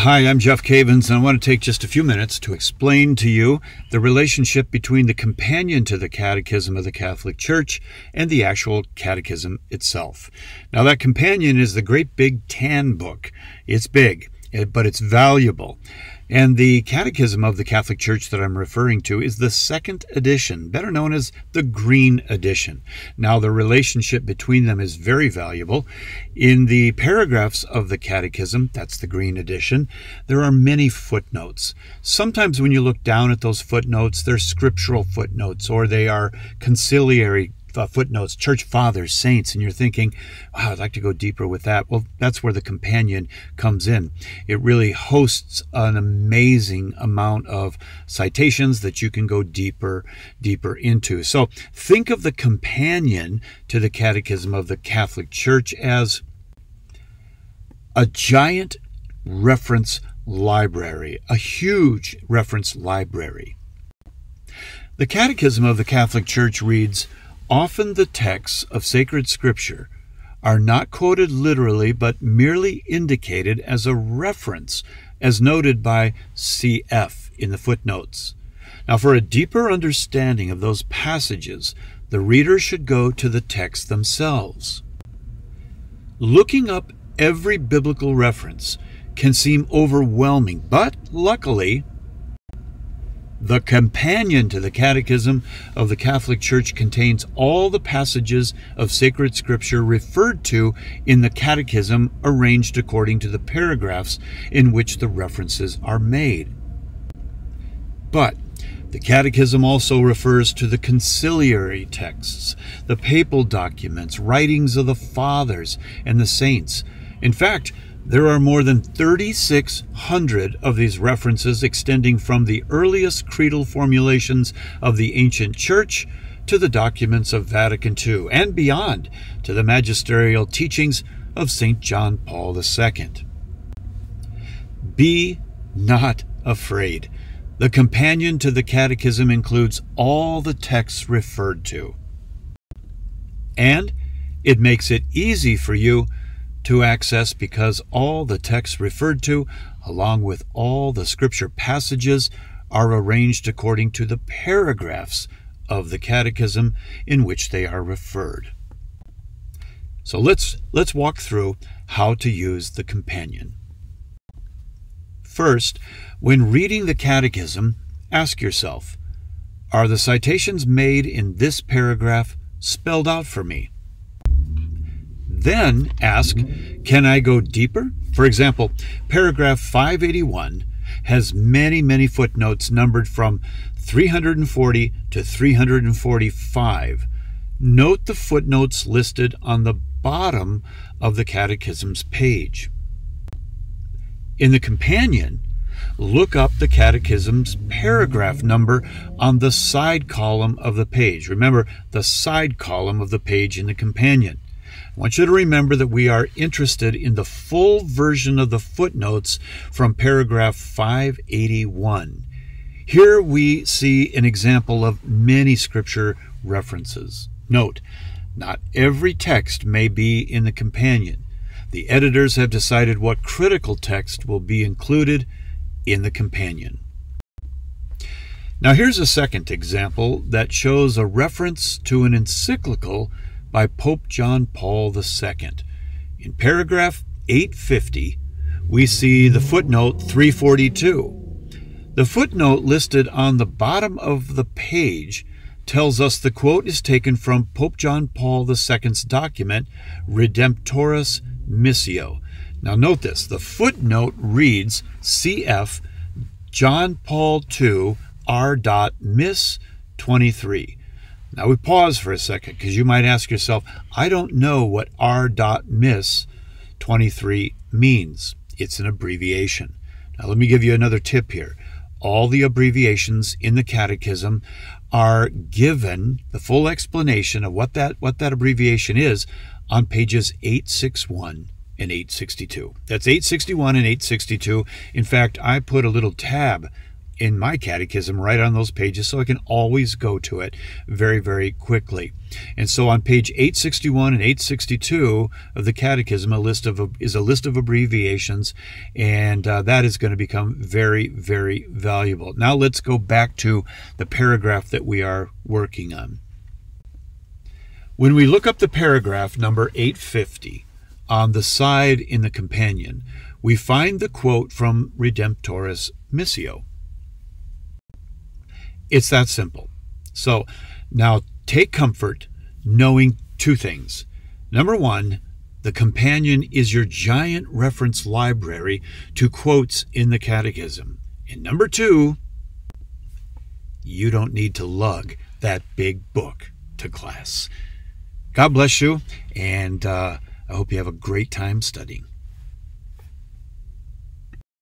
Hi, I'm Jeff Cavins, and I want to take just a few minutes to explain to you the relationship between the companion to the Catechism of the Catholic Church and the actual Catechism itself. Now, that companion is the great big tan book. It's big, but it's valuable. And the Catechism of the Catholic Church that I'm referring to is the second edition, better known as the Green Edition. Now, the relationship between them is very valuable. In the paragraphs of the Catechism, that's the Green Edition, there are many footnotes. Sometimes when you look down at those footnotes, they're scriptural footnotes, or they are conciliary footnotes, church fathers, saints, and you're thinking, wow, I'd like to go deeper with that. Well, that's where the companion comes in. It really hosts an amazing amount of citations that you can go deeper into. So think of the companion to the Catechism of the Catholic Church as a giant reference library, a huge reference library. The Catechism of the Catholic Church reads, "Often the texts of sacred scripture are not quoted literally, but merely indicated as a reference, as noted by CF in the footnotes. Now, for a deeper understanding of those passages, the reader should go to the texts themselves. Looking up every biblical reference can seem overwhelming, but luckily, the companion to the Catechism of the Catholic Church contains all the passages of sacred scripture referred to in the Catechism, arranged according to the paragraphs in which the references are made. But the Catechism also refers to the conciliary texts, the papal documents, writings of the fathers and the saints. In fact, there are more than 3,600 of these references extending from the earliest creedal formulations of the ancient church to the documents of Vatican II and beyond to the magisterial teachings of St. John Paul II. Be not afraid. The companion to the Catechism includes all the texts referred to. And it makes it easy for you to access because all the texts referred to, along with all the scripture passages, are arranged according to the paragraphs of the Catechism in which they are referred. So let's walk through how to use the companion. First, when reading the Catechism, ask yourself, are the citations made in this paragraph spelled out for me? Then ask, can I go deeper? For example, paragraph 581 has many footnotes numbered from 340 to 345. Note the footnotes listed on the bottom of the Catechism's page. In the companion, look up the Catechism's paragraph number on the side column of the page. Remember, the side column of the page in the companion. I want you to remember that we are interested in the full version of the footnotes from paragraph 581. Here we see an example of many scripture references. Note, not every text may be in the companion. The editors have decided what critical text will be included in the companion. Now here's a second example that shows a reference to an encyclical by Pope John Paul II. In paragraph 850, we see the footnote 342. The footnote listed on the bottom of the page tells us the quote is taken from Pope John Paul II's document, Redemptoris Missio. Now note this, the footnote reads CF John Paul II R.Miss 23. Now we pause for a second because you might ask yourself, I don't know what R.Miss 23 means. It's an abbreviation. Now let me give you another tip here. All the abbreviations in the Catechism are given, the full explanation of what that abbreviation is, on pages 861 and 862. That's 861 and 862. In fact, I put a little tab in my catechism right on those pages, so I can always go to it very, very quickly. And so on page 861 and 862 of the catechism, is a list of abbreviations, and that is going to become very, very valuable. Now let's go back to the paragraph that we are working on. When we look up the paragraph number 850 on the side in the companion, we find the quote from Redemptoris Missio. It's that simple. So now take comfort knowing two things. Number one, the companion is your giant reference library to quotes in the catechism. And number two, you don't need to lug that big book to class. God bless you, and I hope you have a great time studying.